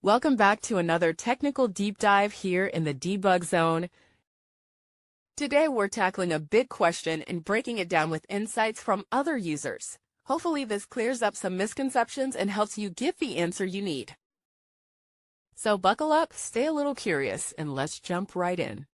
Welcome back to another technical deep dive here in the debug zone. Today we're tackling a big question and breaking it down with insights from other users. Hopefully this clears up some misconceptions and helps you get the answer you need. So buckle up, stay a little curious, and let's jump right in.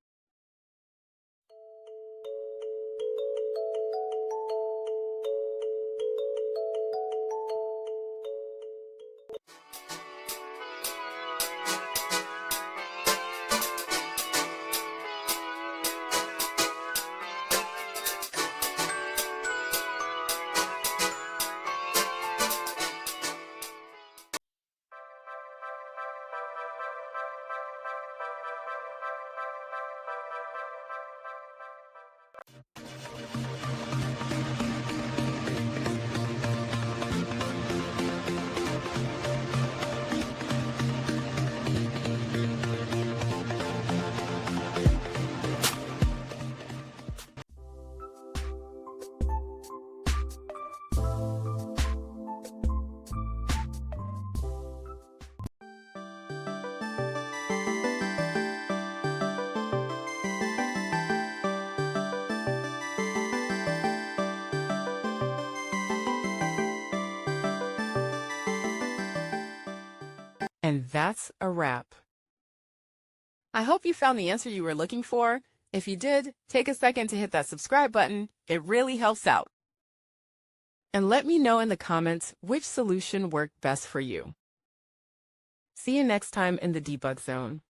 And that's a wrap. I hope you found the answer you were looking for. If you did, take a second to hit that subscribe button. It really helps out. And let me know in the comments which solution worked best for you. See you next time in the debug zone.